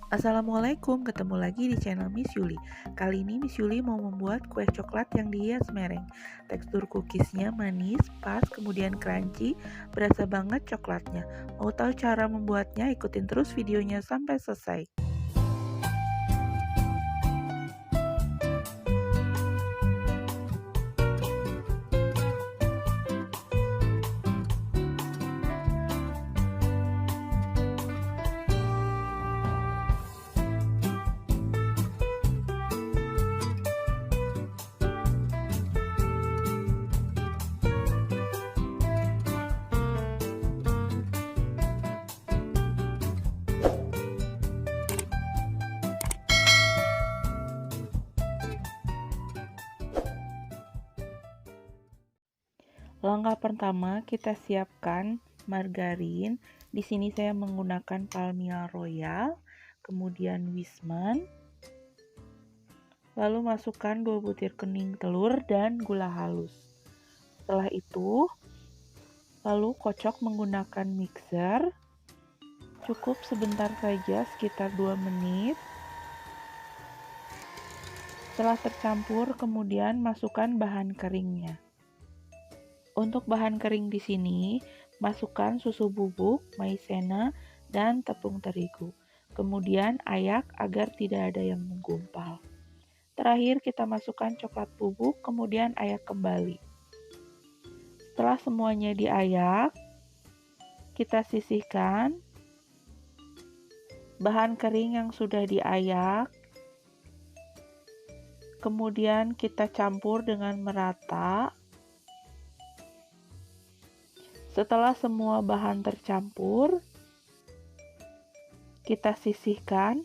Assalamualaikum, ketemu lagi di channel Miss Yuli. Kali ini Miss Yuli mau membuat kue coklat yang dihias mereng. Tekstur cookiesnya manis, pas, kemudian crunchy, berasa banget coklatnya. Mau tahu cara membuatnya? Ikutin terus videonya sampai selesai. Langkah pertama, kita siapkan margarin. Di sini saya menggunakan Palmia Royal, kemudian Wisman. Lalu masukkan 2 butir kening telur dan gula halus. Setelah itu, lalu kocok menggunakan mixer. Cukup sebentar saja, sekitar 2 menit. Setelah tercampur, kemudian masukkan bahan keringnya. Untuk bahan kering di sini, masukkan susu bubuk, maizena, dan tepung terigu. Kemudian ayak agar tidak ada yang menggumpal. Terakhir kita masukkan coklat bubuk, kemudian ayak kembali. Setelah semuanya diayak, kita sisihkan bahan kering yang sudah diayak. Kemudian kita campur dengan merata. Setelah semua bahan tercampur, kita sisihkan.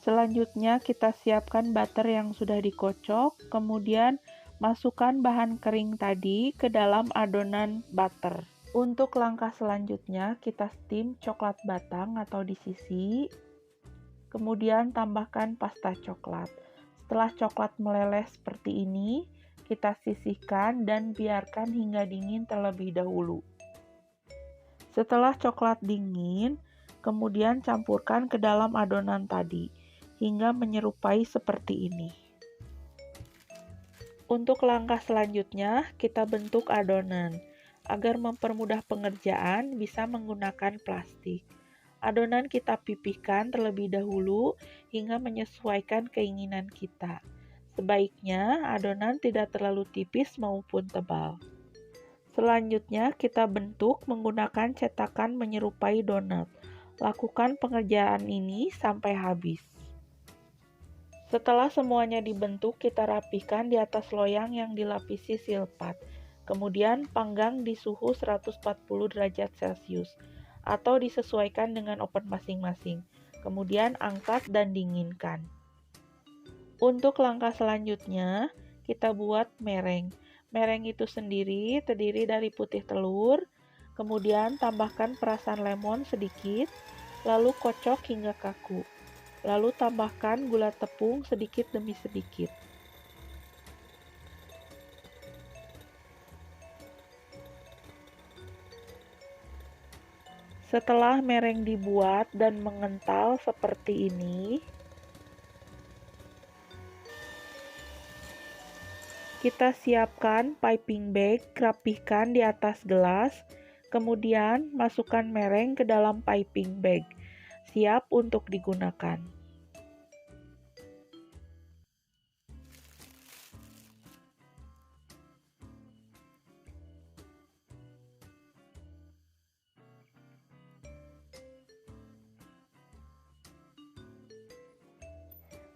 Selanjutnya kita siapkan butter yang sudah dikocok, kemudian masukkan bahan kering tadi ke dalam adonan butter. Untuk langkah selanjutnya, kita steam coklat batang atau di sisi, kemudian tambahkan pasta coklat. Setelah coklat meleleh seperti ini, kita sisihkan dan biarkan hingga dingin terlebih dahulu. Setelah coklat dingin, kemudian campurkan ke dalam adonan tadi, hingga menyerupai seperti ini. Untuk langkah selanjutnya, kita bentuk adonan. Agar mempermudah pengerjaan, bisa menggunakan plastik. Adonan kita pipihkan terlebih dahulu hingga menyesuaikan keinginan kita. Sebaiknya adonan tidak terlalu tipis maupun tebal. Selanjutnya kita bentuk menggunakan cetakan menyerupai donat. Lakukan pengerjaan ini sampai habis. Setelah semuanya dibentuk, kita rapihkan di atas loyang yang dilapisi silpat. Kemudian panggang di suhu 140 derajat Celcius atau disesuaikan dengan oven masing-masing. Kemudian angkat dan dinginkan. Untuk langkah selanjutnya, kita buat mereng. Mereng itu sendiri terdiri dari putih telur, kemudian tambahkan perasan lemon sedikit, lalu kocok hingga kaku. Lalu tambahkan gula tepung sedikit demi sedikit. Setelah mereng dibuat dan mengental seperti ini, kita siapkan piping bag, rapihkan di atas gelas, kemudian masukkan mereng ke dalam piping bag, siap untuk digunakan.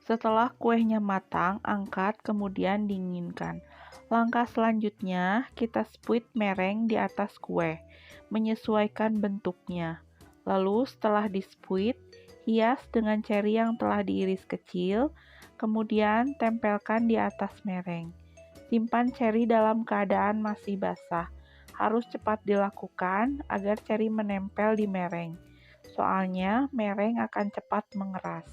Setelah kuenya matang, angkat kemudian dinginkan. Langkah selanjutnya, kita spuit mereng di atas kue, menyesuaikan bentuknya. Lalu setelah dispuit, hias dengan ceri yang telah diiris kecil, kemudian tempelkan di atas mereng. Simpan ceri dalam keadaan masih basah. Harus cepat dilakukan agar ceri menempel di mereng. Soalnya mereng akan cepat mengeras.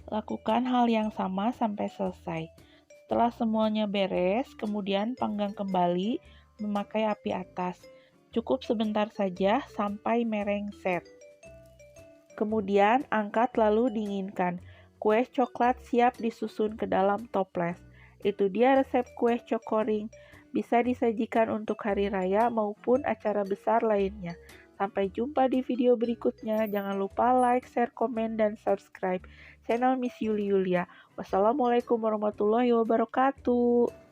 Lakukan hal yang sama sampai selesai. Setelah semuanya beres, kemudian panggang kembali memakai api atas. Cukup sebentar saja sampai merengset. Kemudian angkat lalu dinginkan. Kue coklat siap disusun ke dalam toples. Itu dia resep kue cokoring. Bisa disajikan untuk hari raya maupun acara besar lainnya. Sampai jumpa di video berikutnya. Jangan lupa like, share, komen, dan subscribe channel Miss Yuli Yulia. Wassalamualaikum warahmatullahi wabarakatuh.